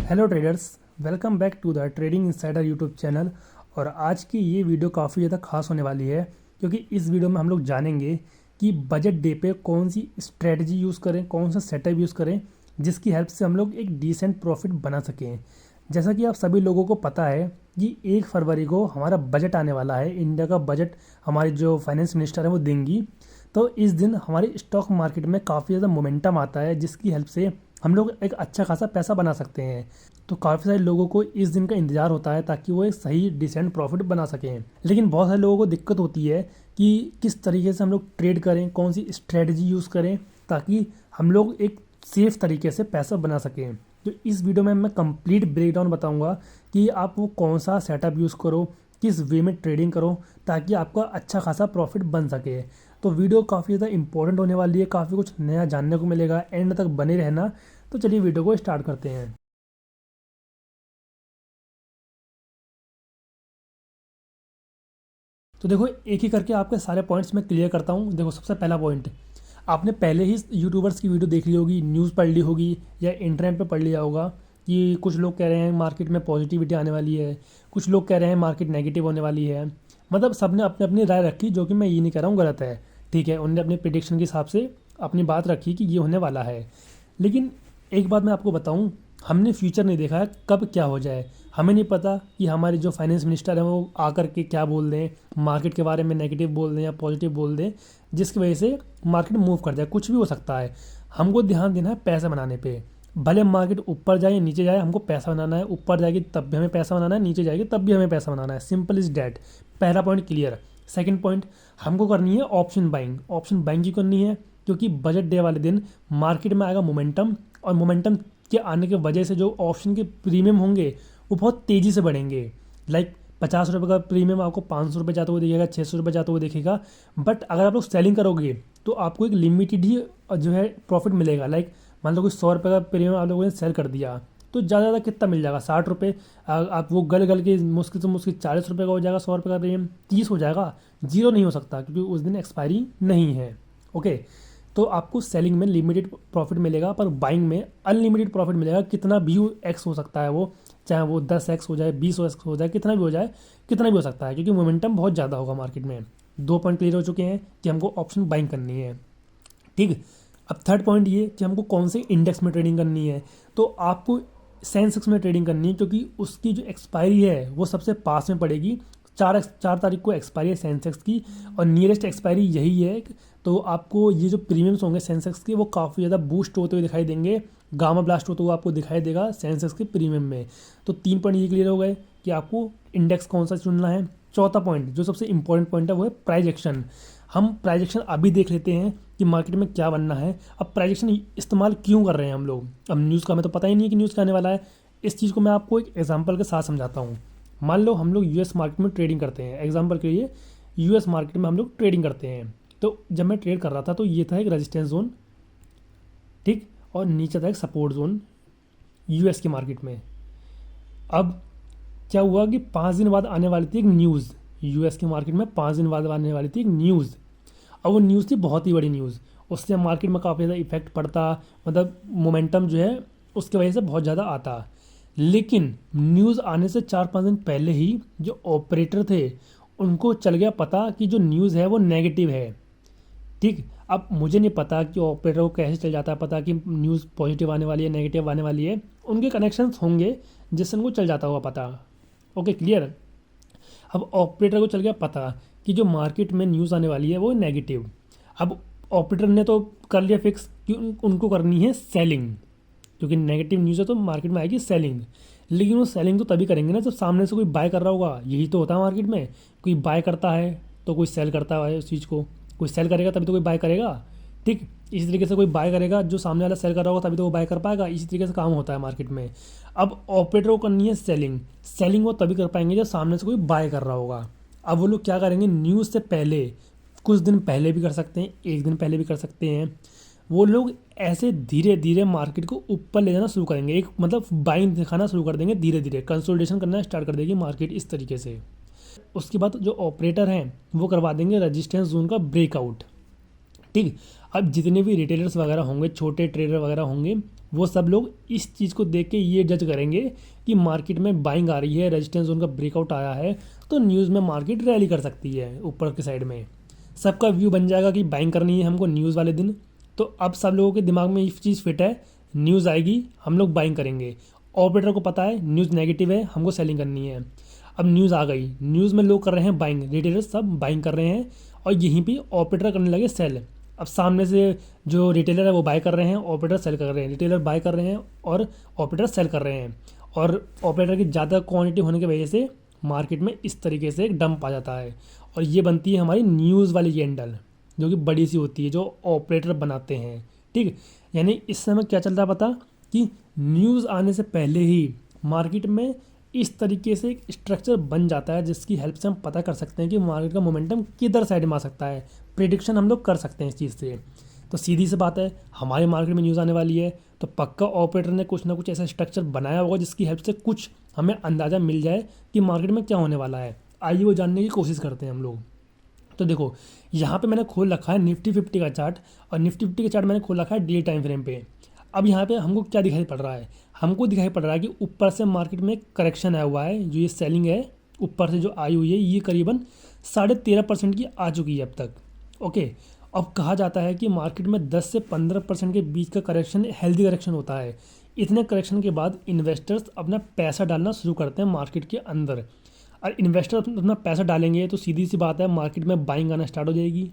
Hello traders, welcome back to the trading insider YouTube channel. और आज की ये वीडियो काफ़ी ज़्यादा खास होने वाली है क्योंकि इस वीडियो में हम लोग जानेंगे कि बजट डे पे कौन सी स्ट्रेटजी यूज़ करें, कौन सा सेटअप यूज़ करें जिसकी हेल्प से हम लोग एक डिसेंट प्रॉफिट बना सकें। जैसा कि आप सभी लोगों को पता है कि 1 फरवरी को हमारा बजट आने वाला है। इंडिया का बजट हमारी जो फाइनेंस मिनिस्टर है वो देंगी। तो इस दिन हमारे स्टॉक मार्केट में काफ़ी ज़्यादा मोमेंटम आता है जिसकी हेल्प से हम लोग एक अच्छा खासा पैसा बना सकते हैं। तो काफ़ी सारे लोगों को इस दिन का इंतज़ार होता है ताकि वो एक सही डिसेंट प्रॉफिट बना सकें। लेकिन बहुत सारे लोगों को दिक्कत होती है कि किस तरीके से हम लोग ट्रेड करें, कौन सी स्ट्रेटजी यूज़ करें ताकि हम लोग एक सेफ़ तरीके से पैसा बना सकें। तो इस वीडियो में मैं कंप्लीट ब्रेकडाउन बताऊंगा कि आप वो कौन सा सेटअप यूज़ करो, किस वे में ट्रेडिंग करो ताकि आपका अच्छा खासा प्रॉफिट बन सके। तो वीडियो काफ़ी ज़्यादा इंपॉर्टेंट होने वाली है, काफ़ी कुछ नया जानने को मिलेगा, एंड तक बने रहना। तो चलिए वीडियो को स्टार्ट करते हैं। तो देखो, एक ही करके आपके सारे पॉइंट्स मैं क्लियर करता हूँ। देखो, सबसे पहला पॉइंट, आपने पहले ही यूट्यूबर्स की वीडियो देख ली होगी, न्यूज़ पढ़ ली होगी या इंटरनेट पे पढ़ लिया होगा कि कुछ लोग कह रहे हैं मार्केट में पॉजिटिविटी आने वाली है, कुछ लोग कह रहे हैं मार्केट नेगेटिव होने वाली है। मतलब सबने अपनी अपनी राय रखी, जो कि मैं ये नहीं कह रहा हूँ गलत है। ठीक है, उन्होंने अपने प्रिडिक्शन के हिसाब से अपनी बात रखी कि ये होने वाला है। लेकिन एक बात मैं आपको बताऊं, हमने फ्यूचर नहीं देखा है कब क्या हो जाए। हमें नहीं पता कि हमारे जो फाइनेंस मिनिस्टर हैं वो आकर के क्या बोल दें, मार्केट के बारे में नेगेटिव बोल दें या पॉजिटिव बोल दें, जिसकी वजह से मार्केट मूव कर जाए। कुछ भी हो सकता है। हमको ध्यान देना है पैसा बनाने पे। भले मार्केट ऊपर जाए नीचे जाए, हमको पैसा बनाना है। ऊपर जाएगी तब भी हमें पैसा बनाना है, नीचे जाएगी तब भी हमें पैसा बनाना है। Simple is that. पहला पॉइंट क्लियर। सेकंड पॉइंट, हमको करनी है ऑप्शन बाइंग। ऑप्शन बाइंग की करनी है क्योंकि बजट डे वाले दिन मार्केट में आएगा मोमेंटम, और मोमेंटम के आने की वजह से जो ऑप्शन के प्रीमियम होंगे वो बहुत तेज़ी से बढ़ेंगे। लाइक 50 रुपये का प्रीमियम आपको 500 रुपये जाते हुए दिखेगा, 600 रुपये जाते हुए दिखेगा। बट अगर आप लोग सेलिंग करोगे तो आपको एक लिमिटेड ही जो है प्रॉफिट मिलेगा। लाइक मान लो कि 100 रुपये का प्रीमियम आप लोगों ने सेल कर दिया तो ज़्यादा ज़्यादा कितना मिल जाएगा, 60 रुपये। आप वो गल गल के मुश्किल से मुश्किल 40 रुपये का हो जाएगा। 100 रुपये का प्रीमियम 30 हो जाएगा। जीरो नहीं हो सकता क्योंकि उस दिन एक्सपायरी नहीं है। ओके, तो आपको सेलिंग में लिमिटेड प्रॉफिट मिलेगा पर बाइंग में अनलिमिटेड प्रॉफिट मिलेगा। कितना भी एक्स हो सकता है वो, चाहे वो 10x हो जाए, 20x हो जाए, कितना भी हो जाए, कितना भी हो सकता है क्योंकि मोमेंटम बहुत ज़्यादा होगा मार्केट में। 2 पॉइंट क्लियर हो चुके हैं कि हमको ऑप्शन बाइंग करनी है। ठीक। अब थर्ड पॉइंट ये कि हमको कौन से इंडेक्स में ट्रेडिंग करनी है। तो आपको सेंसेक्स में ट्रेडिंग करनी है क्योंकि उसकी जो एक्सपायरी है वो सबसे पास में पड़ेगी। 4 तारीख को एक्सपायरी है सेंसेक्स की, और नियरेस्ट एक्सपायरी यही है। तो आपको ये जो प्रीमियम्स होंगे सेंसेक्स के वो काफ़ी ज़्यादा बूस्ट होते हुए दिखाई देंगे, गामा ब्लास्ट होते हुए आपको दिखाई देगा सेंसेक्स के प्रीमियम में। तो 3 पॉइंट ये क्लियर हो गए कि आपको इंडेक्स कौन सा चुनना है। चौथा पॉइंट, जो सबसे इंपॉर्टेंट पॉइंट है, वो है प्राइस एक्शन। हम प्राइस एक्शन अभी देख लेते हैं कि मार्केट में क्या बनना है। अब प्राइस एक्शन इस्तेमाल क्यों कर रहे हैं हम लोग, अब न्यूज़ का हमें तो पता ही नहीं है कि न्यूज़ क्या आने वाला है। इस चीज़ को मैं आपको एक एग्जांपल के साथ समझाता हूँ। मान लो हम लोग यूएस मार्केट में ट्रेडिंग करते हैं। एग्जांपल के लिए यूएस मार्केट में हम लोग ट्रेडिंग करते हैं। तो जब मैं ट्रेड कर रहा था तो ये था एक रेजिस्टेंस जोन, ठीक, और नीचे था एक सपोर्ट जोन यूएस की मार्केट में। अब क्या हुआ कि 5 दिन बाद आने वाली थी एक न्यूज़। यूएस की मार्केट में 5 दिन बाद आने वाली थी एक न्यूज़। अब वो न्यूज़ थी बहुत ही बड़ी न्यूज़। उससे मार्केट में काफ़ी ज़्यादा इफेक्ट पड़ता, मतलब मोमेंटम जो है उसकी वजह से बहुत ज़्यादा आता। लेकिन न्यूज़ आने से 4-5 दिन पहले ही जो ऑपरेटर थे उनको चल गया पता कि जो न्यूज़ है वो नेगेटिव है। ठीक। अब मुझे नहीं पता कि ऑपरेटर को कैसे चल जाता है पता कि न्यूज़ पॉजिटिव आने वाली है, नेगेटिव आने वाली है। उनके कनेक्शंस होंगे जिससे उनको चल जाता होगा पता। Okay, clear. अब ऑपरेटर को चल गया पता कि जो मार्केट में न्यूज़ आने वाली है वो नेगेटिव। अब ऑपरेटर ने तो कर लिया फिक्स कि उनको करनी है सेलिंग, क्योंकि नेगेटिव न्यूज़ है तो मार्केट में आएगी सेलिंग। लेकिन वो सेलिंग तो तभी करेंगे ना जब सामने से कोई बाय कर रहा होगा। यही तो होता है मार्केट में, कोई बाय करता है तो कोई सेल करता है उस चीज़ को। कोई सेल करेगा तभी तो कोई बाय करेगा। ठीक। इसी तरीके से कोई बाय करेगा, जो सामने वाला सेल कर रहा होगा तभी तो वो बाय कर पाएगा। इसी तरीके से काम होता है मार्केट में। अब ऑपरेटर को करनी है सेलिंग। सेलिंग वो तभी कर पाएंगे जब सामने से कोई बाय कर रहा होगा। अब वो लोग क्या करेंगे, न्यूज़ से पहले, कुछ दिन पहले भी कर सकते हैं, एक दिन पहले भी कर सकते हैं, वो लोग ऐसे धीरे धीरे मार्केट को ऊपर ले जाना शुरू करेंगे। एक मतलब बाइंग दिखाना शुरू कर देंगे, धीरे धीरे कंसोलिडेशन करना स्टार्ट कर देगी मार्केट इस तरीके से। उसके बाद जो ऑपरेटर हैं वो करवा देंगे रेजिस्टेंस जोन का ब्रेकआउट। ठीक। अब जितने भी रिटेलर्स वगैरह होंगे, छोटे ट्रेडर वगैरह होंगे, वो सब लोग इस चीज़ को देख के ये जज करेंगे कि मार्केट में बाइंग आ रही है, रेजिस्टेंस जोन का ब्रेकआउट आया है, तो न्यूज़ में मार्केट रैली कर सकती है ऊपर की साइड में। सबका व्यू बन जाएगा कि बाइंग करनी है हमको न्यूज़ वाले दिन। तो अब सब लोगों के दिमाग में ये चीज़ फिट है, न्यूज़ आएगी हम लोग बाइंग करेंगे। ऑपरेटर को पता है न्यूज़ नेगेटिव है, हमको सेलिंग करनी है। अब न्यूज़ आ गई, न्यूज़ में लोग कर रहे हैं बाइंग, रिटेलर्स सब बाइंग कर रहे हैं और यहीं पे ऑपरेटर करने लगे सेल। अब सामने से जो रिटेलर है वो बाय कर रहे हैं, ऑपरेटर सेल कर रहे हैं, रिटेलर बाय कर रहे हैं और ऑपरेटर सेल कर रहे हैं। और ऑपरेटर की ज़्यादा क्वांटिटी होने की वजह से मार्केट में इस तरीके से एक डंप आ जाता है और ये बनती है हमारी न्यूज़ वाली कैंडल, जो कि बड़ी सी होती है, जो ऑपरेटर बनाते हैं। ठीक, यानी इस समय क्या चल रहा है पता, कि न्यूज़ आने से पहले ही मार्केट में इस तरीके से एक स्ट्रक्चर बन जाता है जिसकी हेल्प से हम पता कर सकते हैं कि मार्केट का मोमेंटम किधर साइड में आ सकता है। प्रिडिक्शन हम लोग कर सकते हैं इस चीज़ से। तो सीधी सी बात है, हमारे मार्केट में न्यूज़ आने वाली है तो पक्का ऑपरेटर ने कुछ ना कुछ ऐसा स्ट्रक्चर बनाया होगा जिसकी हेल्प से कुछ हमें अंदाज़ा मिल जाए कि मार्केट में क्या होने वाला है। आइए वो जानने की कोशिश करते हैं हम लोग। तो देखो, यहाँ पे मैंने खोल रखा है निफ्टी 50 का चार्ट, और निफ्टी 50 का चार्ट मैंने खोल रखा है डे टाइम फ्रेम पे। अब यहाँ पे हमको क्या दिखाई पड़ रहा है, हमको दिखाई पड़ रहा है कि ऊपर से मार्केट में करेक्शन आया हुआ है। जो ये सेलिंग है ऊपर से जो आई हुई है, ये करीबन 13.5% की आ चुकी है अब तक। ओके, अब कहा जाता है कि मार्केट में 10 से 15% के बीच का करेक्शन हेल्दी करेक्शन होता है। इतने करेक्शन के बाद इन्वेस्टर्स अपना पैसा डालना शुरू करते हैं मार्केट के अंदर। और इन्वेस्टर अपना पैसा डालेंगे तो सीधी सी बात है, मार्केट में बाइंग आना स्टार्ट हो जाएगी।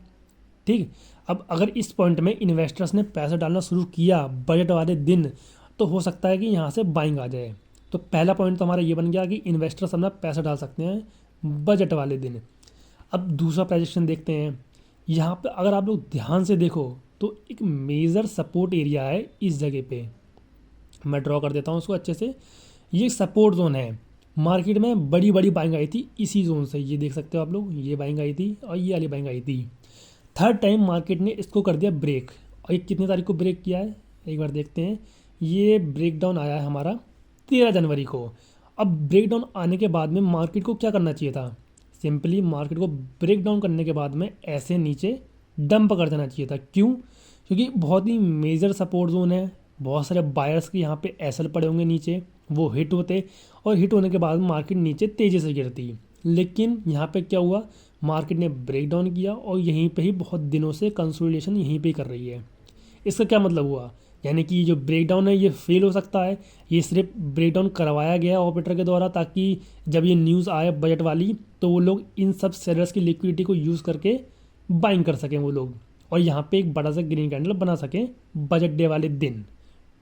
ठीक, अब अगर इस पॉइंट में इन्वेस्टर्स ने पैसा डालना शुरू किया बजट वाले दिन, तो हो सकता है कि यहाँ से बाइंग आ जाए। तो पहला पॉइंट तो हमारा ये बन गया कि इन्वेस्टर्स अपना पैसा डाल सकते हैं बजट वाले दिन। अब दूसरा प्रोजेक्शन देखते हैं। यहाँ पे अगर आप लोग ध्यान से देखो तो एक मेजर सपोर्ट एरिया है इस जगह पे, मैं ड्रॉ कर देता हूँ उसको अच्छे से। ये सपोर्ट जोन है, मार्केट में बड़ी बड़ी बाइंग आई थी इसी जोन से, ये देख सकते हो आप लोग, ये बाइंग आई थी और ये वाली बाइंग आई थी। थर्ड टाइम मार्केट ने इसको कर दिया ब्रेक, और ये कितनी तारीख को ब्रेक किया है एक बार देखते हैं। ये ब्रेक डाउन आया है हमारा 13 जनवरी को। अब ब्रेक डाउन आने के बाद में मार्केट को क्या करना चाहिए था, सिंपली मार्केट को ब्रेक डाउन करने के बाद में ऐसे नीचे डंप कर देना चाहिए था। क्यों, क्योंकि बहुत ही मेजर सपोर्ट जोन है, बहुत सारे बायर्स के यहाँ पे एसएल पड़े होंगे नीचे, वो हिट होते और हिट होने के बाद मार्केट नीचे तेज़ी से गिरती। लेकिन यहाँ पे क्या हुआ, मार्केट ने ब्रेक डाउन किया और यहीं पे ही बहुत दिनों से कंसोलिडेशन यहीं पे कर रही है। इसका क्या मतलब हुआ, यानी कि जो ब्रेक डाउन है ये फेल हो सकता है। ये सिर्फ ब्रेक डाउन करवाया गया ऑपरेटर के द्वारा ताकि जब ये न्यूज़ आए बजट वाली तो वो लोग इन सब सेलर्स की लिक्विडिटी को यूज़ करके बाइंग कर सकें वो लोग, और यहाँ पे एक बड़ा सा ग्रीन कैंडल बना सकें बजट डे वाले दिन।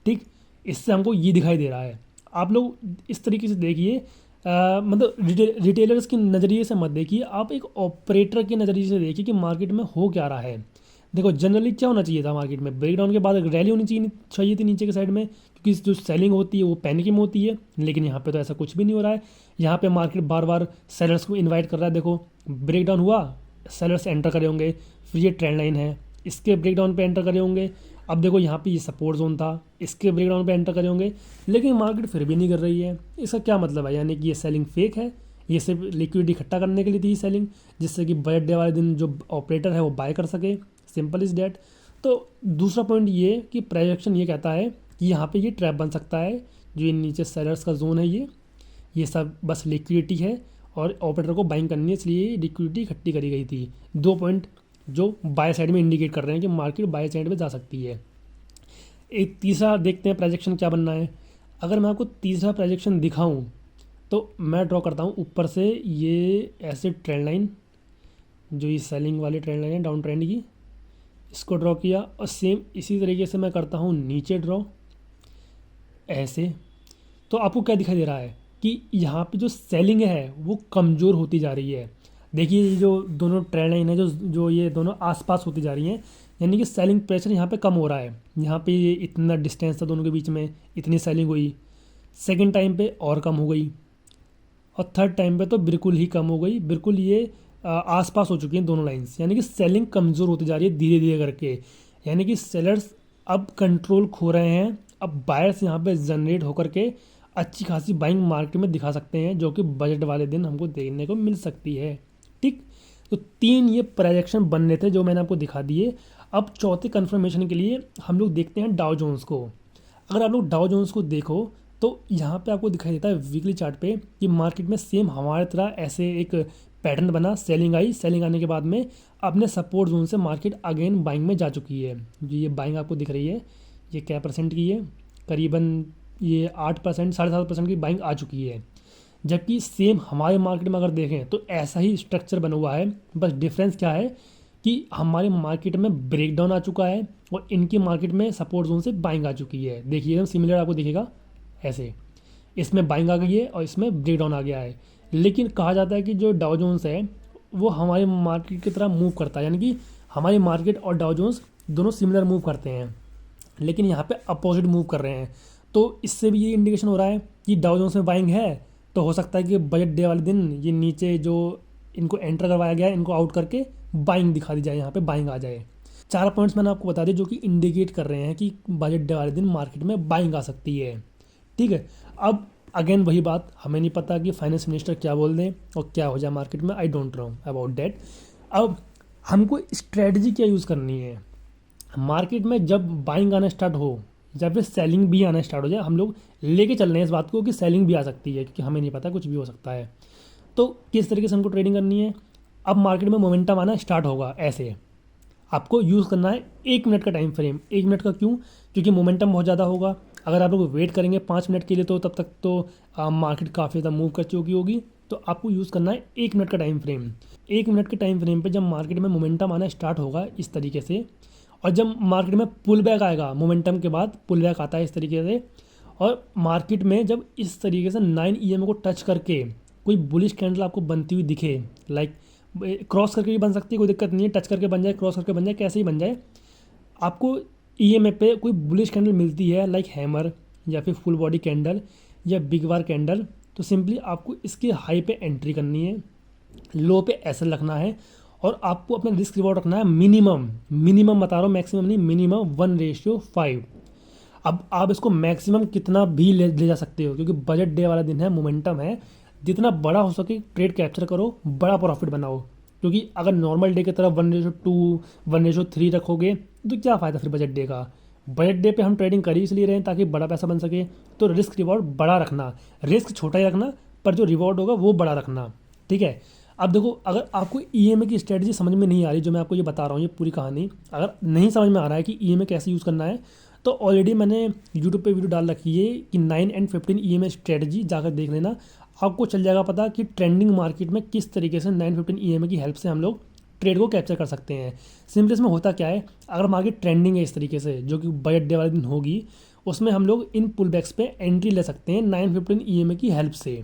ठीक, इससे हमको ये दिखाई दे रहा है। आप लोग इस तरीके से देखिए, मतलब रिटेलर्स के नज़रिए से मत देखिए, आप एक ऑपरेटर के नज़रिए से देखिए कि मार्केट में हो क्या रहा है। देखो जनरली क्या होना चाहिए था, मार्केट में ब्रेकडाउन के बाद एक रैली होनी चाहिए थी नीचे के साइड में, क्योंकि जो सेलिंग होती है वो पैनिक में होती है। लेकिन यहाँ पे तो ऐसा कुछ भी नहीं हो रहा है। यहाँ पे मार्केट बार बार सेलर्स को इनवाइट कर रहा है। देखो ब्रेकडाउन हुआ, सेलर्स एंटर करे होंगे, फिर ये ट्रेंड लाइन है, इसके ब्रेकडाउन पे एंटर करे होंगे। अब देखो यहाँ पे ये सपोर्ट जोन था, इसके ब्रेकडाउन पे एंटर करे होंगे, लेकिन मार्केट फिर भी नहीं कर रही है। इसका क्या मतलब है, यानी कि ये सेलिंग फेक है, ये सिर्फ लिक्विडिटी इकट्ठा करने के लिए थी सेलिंग, जिससे कि बजट डे वाले दिन जो ऑपरेटर है वो बाय कर सके, सिंपल इज़ डैट। तो दूसरा पॉइंट ये कि प्रोजेक्शन ये कहता है कि यहाँ पे ये ट्रैप बन सकता है, जो ये नीचे सेलर्स का जोन है, ये सब बस लिक्विडिटी है और ऑपरेटर को बाइंग करनी है, इसलिए लिक्विडिटी इकट्ठी करी गई थी। दो पॉइंट जो बाय साइड में इंडिकेट कर रहे हैं कि मार्केट बाय साइड में जा सकती है। एक तीसरा देखते हैं प्रोजेक्शन क्या बनना है। अगर मैं आपको तीसरा प्रोजेक्शन दिखाऊं तो मैं ड्रॉ करता हूं ऊपर से ये ऐसे ट्रेंड लाइन, जो ये सेलिंग वाली ट्रेंड लाइन है डाउन ट्रेंड की, इसको ड्रॉ किया और सेम इसी तरीके से मैं करता हूँ नीचे ड्रॉ ऐसे। तो आपको क्या दिखाई दे रहा है कि यहाँ पे जो सेलिंग है वो कमज़ोर होती जा रही है। देखिए ये जो दोनों ट्रेंड लाइन है, जो ये दोनों आसपास होती जा रही हैं, यानी कि सेलिंग प्रेशर यहाँ पे कम हो रहा है। यहाँ पे ये इतना डिस्टेंस था दोनों के बीच में, इतनी सेलिंग हुई, सेकंड टाइम पे और कम हो गई, और थर्ड टाइम पे तो बिल्कुल ही कम हो गई। बिल्कुल ये आसपास हो चुकी हैं दोनों लाइंस, यानी कि सेलिंग कमज़ोर होती जा रही है धीरे धीरे करके। यानी कि सेलर्स अब कंट्रोल खो रहे हैं। अब बायर्स यहाँ पे जनरेट होकर के अच्छी खासी बाइंग मार्केट में दिखा सकते हैं, जो कि बजट वाले दिन हमको देखने को मिल सकती है। ठीक, तो तीन ये प्रोजेक्शन बनने थे जो मैंने आपको दिखा दिए। अब चौथे कन्फर्मेशन के लिए हम लोग देखते हैं डाउ जोन्स को। अगर आप लोग डाउ जोन्स को देखो तो यहाँ पे आपको दिखाई देता है वीकली चार्ट पे कि मार्केट में सेम हमारे तरह ऐसे एक पैटर्न बना, सेलिंग आई, सेलिंग आने के बाद में अपने सपोर्ट जोन से मार्केट अगेन बाइंग में जा चुकी है। जो ये बाइंग आपको दिख रही है ये क्या परसेंट की है, करीबन ये 8%, 7.5% की बाइंग आ चुकी है। जबकि सेम हमारे मार्केट में अगर देखें तो ऐसा ही स्ट्रक्चर बना हुआ है, बस डिफरेंस क्या है कि हमारे मार्केट में ब्रेकडाउन आ चुका है और इनकी मार्केट में सपोर्ट जोन से बाइंग आ चुकी है। देखिए एकदम सिमिलर आपको दिखेगा ऐसे, इसमें बाइंग आ गई है और इसमें ब्रेकडाउन आ गया है। लेकिन कहा जाता है कि जो डाउ जोन्स है वो हमारे मार्केट की तरह मूव करता है, यानी कि हमारी मार्केट और डाउ जोन्स दोनों सिमिलर मूव करते हैं, लेकिन यहाँ पे अपोजिट मूव कर रहे हैं। तो इससे भी ये इंडिकेशन हो रहा है कि डाउ जोन्स में बाइंग है, तो हो सकता है कि बजट डे वाले दिन ये नीचे जो इनको एंटर करवाया गया है इनको आउट करके बाइंग दिखा दी जाए, यहाँ पे बाइंग आ जाए। 4 पॉइंट्स मैंने आपको बता दिए जो कि इंडिकेट कर रहे हैं कि बजट डे वाले दिन मार्केट में बाइंग आ सकती है। ठीक है, अब अगेन वही बात, हमें नहीं पता कि फाइनेंस मिनिस्टर क्या बोल दें और क्या हो जाए मार्केट में, I don't know about that. अब हमको स्ट्रेटजी क्या यूज़ करनी है मार्केट में, जब बाइंग आना स्टार्ट हो या फिर सेलिंग भी आना स्टार्ट हो जाए, हम लोग लेके चल रहे हैं इस बात को कि सेलिंग भी आ सकती है, क्योंकि हमें नहीं पता, कुछ भी हो सकता है। तो किस तरीके से हमको ट्रेडिंग करनी है, अब मार्केट में मोमेंटम आना स्टार्ट होगा, ऐसे आपको यूज़ करना है 1 मिनट का टाइम फ्रेम। 1 मिनट का क्यों, क्योंकि मोमेंटम बहुत ज़्यादा होगा। अगर आप लोग वेट करेंगे 5 मिनट के लिए तो तब तक तो मार्केट काफ़ी ज़्यादा मूव कर चुकी होगी। तो आपको यूज़ करना है 1 मिनट का टाइम फ्रेम। 1 मिनट के टाइम फ्रेम पे जब मार्केट में मोमेंटम आना स्टार्ट होगा इस तरीके से, और जब मार्केट में पुल बैक आएगा, मोमेंटम के बाद पुल बैक आता है इस तरीके से, और मार्केट में जब इस तरीके से 9 EMA को टच करके कोई बुलिश कैंडल आपको बनती हुई दिखे, लाइक क्रॉस करके भी बन सकती है, कोई दिक्कत नहीं है, टच करके बन जाए, क्रॉस करके बन जाए, कैसे ही बन जाए, आपको EMA पे कोई बुलिश कैंडल मिलती है लाइक हैमर या फिर फुल बॉडी कैंडल या बिग बार कैंडल, तो सिंपली आपको इसके हाई पे एंट्री करनी है, लो पे एसएल रखना है, और आपको अपना रिस्क रिवॉर्ड रखना है मिनिमम बता रहा हूँ, मैक्सिमम नहीं, मिनिमम 1:5। अब आप इसको मैक्सिमम कितना भी ले जा सकते हो, क्योंकि बजट डे वाला दिन है, मोमेंटम है, जितना बड़ा हो सके ट्रेड कैप्चर करो, बड़ा प्रॉफिट बनाओ। क्योंकि अगर नॉर्मल डे की तरफ 1:2 1:3 रखोगे तो क्या फ़ायदा फिर बजट डे का। बजट डे पे हम ट्रेडिंग कर ही इसलिए रहे हैं ताकि बड़ा पैसा बन सके, तो रिस्क रिवॉर्ड बड़ा रखना, रिस्क छोटा ही रखना, पर जो रिवॉर्ड होगा वो बड़ा रखना। ठीक है, अब देखो, अगर आपको EMA की स्ट्रेटजी समझ में नहीं आ रही, जो मैं आपको ये बता रहा हूँ ये पूरी कहानी, अगर नहीं समझ में आ रहा है कि EMA कैसे यूज़ करना है, तो ऑलरेडी मैंने यूट्यूब पे वीडियो डाल रखी है कि 9 एंड 15 EMA स्ट्रेटजी, जाकर देख लेना, आपको चल जाएगा पता कि ट्रेंडिंग मार्केट में किस तरीके से 9-15 EMA की हेल्प से हम लोग ट्रेड को कैप्चर कर सकते हैं। सिंपल इसमें होता क्या है, अगर मार्केट ट्रेंडिंग है इस तरीके से जो कि बजट डे वाले दिन होगी, उसमें हम लोग इन पुल बैक्स पे एंट्री ले सकते हैं 9-15 EMA की हेल्प से।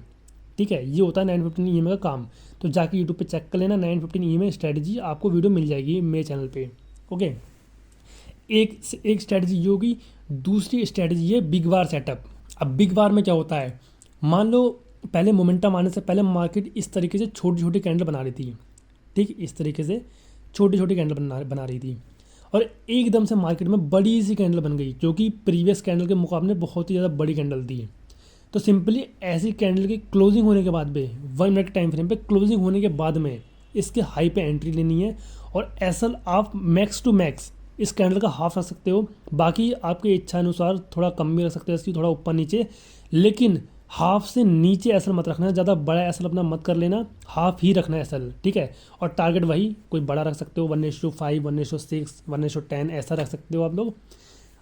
ठीक है, ये होता है 9-15 EMA का काम। तो जाके यूट्यूब पे चेक कर लेना, 9-15 EMA स्ट्रेटजी आपको वीडियो मिल जाएगी मेरे चैनल पे। ओके, एक स्ट्रेटजी ये होगी। दूसरी स्ट्रेटजी है बिग बार सेटअप। अब बिग बार में क्या होता है, मान लो पहले मोमेंटम आने से पहले मार्केट इस तरीके से छोटी छोटी कैंडल बना रही थी, ठीक, इस तरीके से छोटी छोटी कैंडल बना रही थी, और एकदम से मार्केट में बड़ी सी कैंडल बन गई जो कि प्रीवियस कैंडल के मुकाबले बहुत ही ज़्यादा बड़ी कैंडल थी। तो सिंपली ऐसी कैंडल की क्लोजिंग होने के बाद में 1 मिनट के टाइम फ्रेम पे क्लोजिंग होने के बाद में इसके हाई पे एंट्री लेनी है, और एसएल आप मैक्स टू मैक्स इस कैंडल का हाफ रख सकते हो, बाकी आपकी इच्छा अनुसार थोड़ा कम भी रख सकते हो, इसकी थोड़ा ऊपर नीचे, लेकिन हाफ से नीचे एसएल मत रखना, ज़्यादा बड़ा एसएल अपना मत कर लेना, हाफ ही रखना है एसएल। ठीक है, और टारगेट वही कोई बड़ा रख सकते हो, 1:5 1:6 1:10 ऐसा रख सकते हो आप लोग।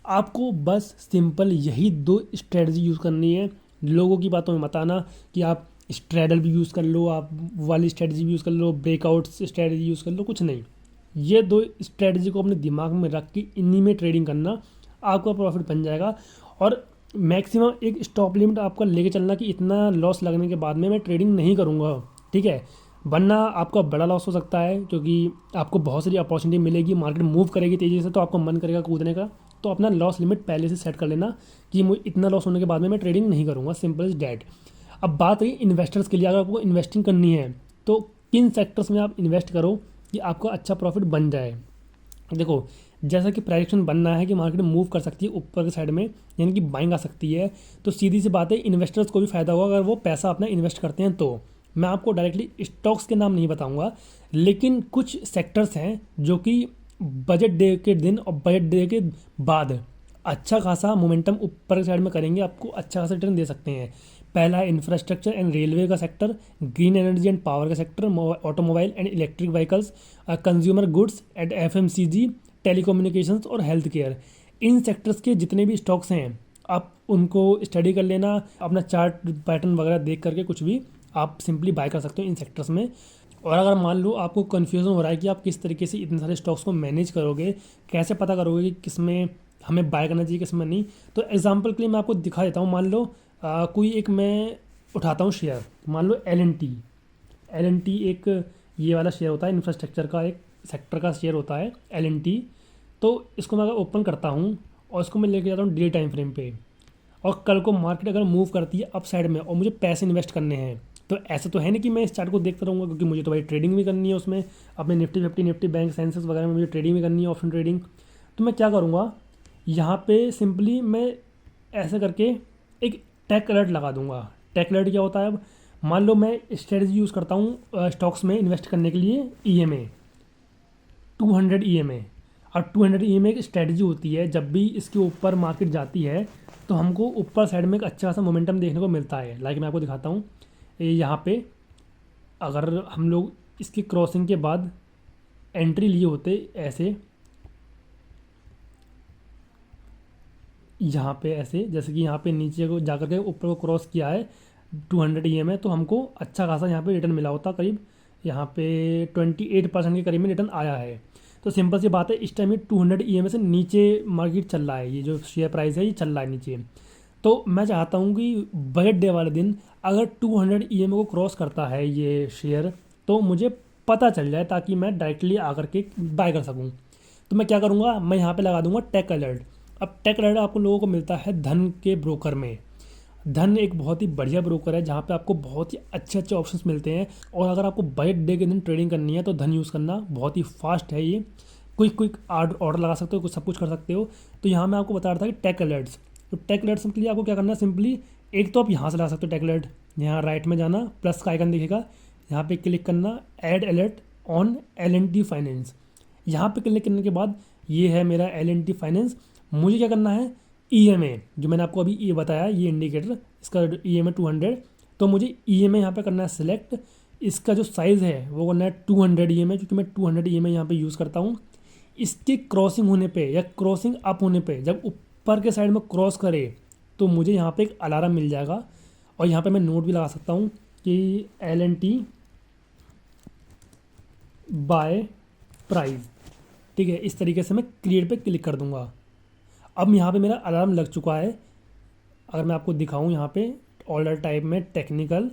आपको बस सिंपल यही 2 स्ट्रेटजी यूज़ करनी है। लोगों की बातों में मत आना कि आप स्ट्रैडल भी यूज़ कर लो, आप वाली स्ट्रेटजी भी यूज़ कर लो, ब्रेकआउट स्ट्रेटजी यूज़ कर लो, कुछ नहीं। ये 2 स्ट्रेटजी को अपने दिमाग में रख के इन्हीं में ट्रेडिंग करना, आपका प्रॉफिट बन जाएगा। और मैक्सिमम एक स्टॉप लिमिट आपका लेके चलना कि इतना लॉस लगने के बाद में मैं ट्रेडिंग नहीं करूँगा। ठीक है, वरना आपका बड़ा लॉस हो सकता है, क्योंकि आपको बहुत सारी अपॉर्चुनिटी मिलेगी, मार्केट मूव करेगी तेज़ी से, तो आपको मन करेगा कूदने का। तो अपना लॉस लिमिट पहले से सेट कर लेना कि मुझे इतना लॉस होने के बाद में मैं ट्रेडिंग नहीं करूँगा, सिंपल इज डैट। अब बात रही इन्वेस्टर्स के लिए, अगर आपको इन्वेस्टिंग करनी है तो किन सेक्टर्स में आप इन्वेस्ट करो कि आपका अच्छा प्रॉफिट बन जाए। देखो, जैसा कि प्राइडिक्शन बनना है कि मार्केट मूव कर सकती है ऊपर के साइड में, यानी कि बाइंग आ सकती है, तो सीधी सी बात है इन्वेस्टर्स को भी फ़ायदा होगा अगर वो पैसा अपना इन्वेस्ट करते हैं। तो मैं आपको डायरेक्टली स्टॉक्स के नाम नहीं बताऊंगा, लेकिन कुछ सेक्टर्स हैं जो कि बजट डे के दिन और बजट डे के बाद अच्छा खासा मोमेंटम ऊपर की साइड में करेंगे, आपको अच्छा खासा रिटर्न दे सकते हैं। पहला है इंफ्रास्ट्रक्चर एंड रेलवे का sector, green energy and power का sector, automobile and electric vehicles, consumer goods and FMCG, telecommunications और हेल्थ केयर। इन सेक्टर्स के जितने भी स्टॉक्स हैं आप उनको स्टडी कर लेना, अपना चार्ट पैटर्न वगैरह देख करके कुछ भी आप सिंपली बाय कर सकते हो इन सेक्टर्स में। और अगर मान लो आपको कन्फ्यूज़न हो रहा है कि आप किस तरीके से इतने सारे स्टॉक्स को मैनेज करोगे, कैसे पता करोगे कि किस में हमें बाय करना चाहिए किस में नहीं, तो एग्जांपल के लिए मैं आपको दिखा देता हूँ। मान लो कोई एक मैं उठाता हूँ शेयर, मान लो एल एन टी एक ये वाला शेयर होता है, इंफ्रास्ट्रक्चर का एक सेक्टर का शेयर होता है एल एन टी। तो इसको मैं अगर ओपन करता हूँ और इसको मैं लेके जाता हूँ डेली टाइम फ्रेम पे, और कल को मार्केट अगर मूव करती है अप साइड में और मुझे पैसे इन्वेस्ट करने हैं, तो ऐसा तो है नहीं कि मैं इस चार्ट को देखता रहूँगा, क्योंकि मुझे तो भाई ट्रेडिंग भी करनी है उसमें, अपने निफ्टी 50 निफ्टी बैंक सेंसेस वगैरह में मुझे ट्रेडिंग भी करनी है, ऑप्शन ट्रेडिंग। तो मैं क्या करूँगा, यहाँ पे सिंपली मैं ऐसे करके एक टेक अलर्ट लगा दूंगा। टेक अलर्ट क्या होता है, अब मान लो मैं स्ट्रेटजी यूज़ करता हूँ स्टॉक्स में इन्वेस्ट करने के लिए, EMA 200 EMA। और 200 EMA एक स्ट्रेटजी होती है, जब भी इसके ऊपर मार्केट जाती है तो हमको ऊपर साइड में एक अच्छा खासा मोमेंटम देखने को मिलता है। लाइक मैं आपको दिखाता हूँ, यहाँ पे अगर हम लोग इसकी क्रॉसिंग के बाद एंट्री लिए होते ऐसे, यहाँ पे ऐसे, जैसे कि यहाँ पे नीचे को जाकर के ऊपर को क्रॉस किया है 200 EMA, तो हमको अच्छा खासा यहाँ पे रिटर्न मिला होता, करीब यहाँ पे 28% के करीब में रिटर्न आया है। तो सिंपल सी बात है, इस टाइम ये 200 EMA से नीचे मार्केट चल रहा है, ये जो शेयर प्राइस है ये चल रहा है नीचे। तो मैं चाहता हूँ कि बजट डे वाले दिन अगर 200 EMA को क्रॉस करता है ये शेयर, तो मुझे पता चल जाए, ताकि मैं डायरेक्टली आकर के बाय कर सकूँ। तो मैं क्या करूँगा, मैं यहाँ पे लगा दूंगा टेक अलर्ट। अब टेक अलर्ट आपको लोगों को मिलता है धन के ब्रोकर में। धन एक बहुत ही बढ़िया ब्रोकर है, जहाँ पे आपको बहुत ही अच्छे अच्छे ऑप्शंस मिलते हैं। और अगर आपको बजट डे के दिन ट्रेडिंग करनी है तो धन यूज़ करना बहुत ही फास्ट है। ये क्विक ऑर्डर लगा सकते हो, कुछ सब कुछ कर सकते हो। तो यहाँ मैं आपको बता रहा था कि टेक अलर्ट्स, तो टेक अलर्ट्स के लिए आपको क्या करना है, सिंपली एक तो आप यहाँ से लगा सकते हो टेक अलर्ट। यहाँ राइट में जाना, प्लस का आइकन दिखेगा, यहाँ पे क्लिक करना, add alert on L finance. यहाँ पे क्लिक करने के बाद ये है मेरा एल फाइनेंस। मुझे क्या करना है, EMA जो मैंने आपको अभी ये बताया, ये इंडिकेटर इसका EMA 200, तो मुझे EMA यहाँ पे करना है सिलेक्ट। इसका जो साइज़ है वो करना है 200 EMA, क्योंकि मैं 200 EMA यहाँ पे यूज़ करता हूँ। इसके क्रॉसिंग होने पे या क्रॉसिंग अप होने पे, जब ऊपर के साइड में क्रॉस करे तो मुझे यहाँ पे एक अलार्म मिल जाएगा। और यहाँ पे मैं नोट भी लगा सकता हूँ कि L&T बाय प्राइस, ठीक है। इस तरीके से मैं क्रिएट पे क्लिक कर दूंगा। अब यहाँ पे मेरा अलार्म लग चुका है। अगर मैं आपको दिखाऊं, यहाँ पे ऑर्डर टाइप में टेक्निकल,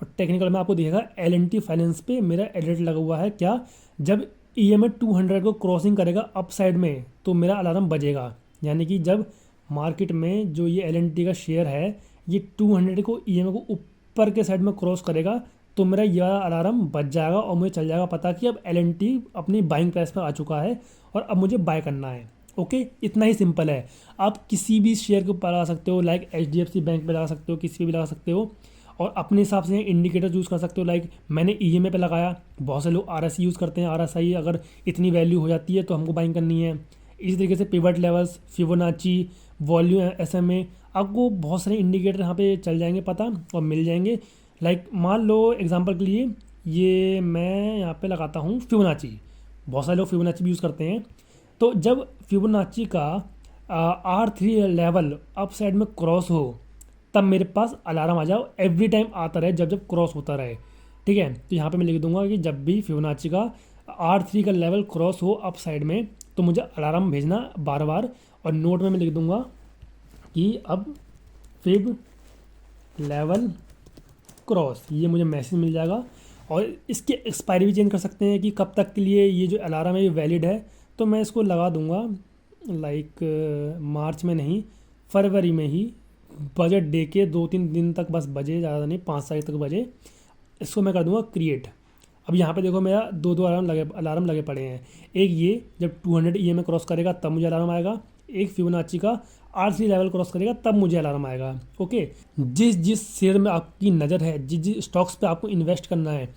और टेक्निकल में आपको दिखेगा L&T फाइनेंस पे मेरा अलर्ट लगा हुआ है। क्या, जब EMA 200 को क्रॉसिंग करेगा अप साइड में तो मेरा अलार्म बजेगा। यानी कि जब मार्केट में जो ये L&T का शेयर है ये 200 को EMA को ऊपर के साइड में क्रॉस करेगा, तो मेरा यह अलार्म बज जाएगा और मुझे चल जाएगा पता कि अब L&T अपनी बाइंग प्राइस पर आ चुका है और अब मुझे बाय करना है। ओके, इतना ही सिंपल है। आप किसी भी शेयर के ऊपर लगा सकते हो, लाइक HDFC बैंक पे लगा सकते हो, किसी पे भी लगा सकते हो, और अपने हिसाब से इंडिकेटर यूज़ कर सकते हो। लाइक मैंने EMA पे लगाया, बहुत से लोग RSI यूज़ करते हैं। RSI अगर इतनी वैल्यू हो जाती है तो हमको बाइंग करनी है। इसी तरीके से pivot levels, Fibonacci, volume, SMA, आपको बहुत सारे इंडिकेटर यहाँ पे चल जाएंगे पता और मिल जाएंगे। लाइक मान लो एग्जांपल के लिए ये मैं यहाँ पे लगाता हूँ फिबोनाची, बहुत सारे लोग फिबोनाची भी यूज़ करते हैं। तो जब फिबोनाची का R3 लेवल अप साइड में क्रॉस हो तब मेरे पास अलार्म आ जाओ, एवरी टाइम आता रहे जब जब क्रॉस होता रहे, ठीक है। तो यहाँ पे मैं लिख दूंगा कि जब भी फिबोनाची का R3 का लेवल क्रॉस हो अप साइड में तो मुझे अलार्म भेजना बार बार। और नोट में मैं लिख दूंगा कि अब फिब लेवल क्रॉस, ये मुझे मैसेज मिल जाएगा। और इसकी एक्सपायरी भी चेंज कर सकते हैं कि कब तक के लिए ये जो अलार्म है ये वैलिड है। तो मैं इसको लगा दूंगा लाइक मार्च में नहीं, फरवरी में ही, बजट डे के 2-3 दिन तक बस बजे, ज़्यादा नहीं, 5 तारीख तक बजे। इसको मैं कर दूंगा क्रिएट। अब यहाँ पे देखो मेरा दो अलार्म लगे पड़े हैं। एक ये जब 200 EMA क्रॉस करेगा तब मुझे अलार्म आएगा, एक फिबोनाची का R3 लेवल क्रॉस करेगा तब मुझे अलार्म आएगा। ओके, जिस जिस शेयर में आपकी नज़र है, जिस जिस स्टॉक्स पे आपको इन्वेस्ट करना है,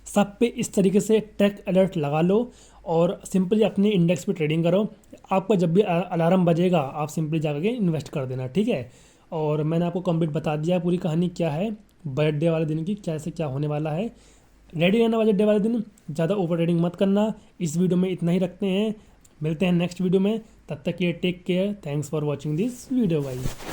सब पे इस तरीके से टेक अलर्ट लगा लो और सिंपली अपने इंडेक्स पे ट्रेडिंग करो। आपका जब भी अलार्म बजेगा आप सिंपली जाकर के इन्वेस्ट कर देना, ठीक है। और मैंने आपको कंप्लीट बता दिया है पूरी कहानी क्या है बजट डे वाले दिन की, कैसे क्या होने वाला है। रेडी रहना बजट डे वाले दिन, ज़्यादा ओवर ट्रेडिंग मत करना। इस वीडियो में इतना ही रखते हैं, मिलते हैं नेक्स्ट वीडियो में, तब तक ये take care, thanks for watching this video भाई।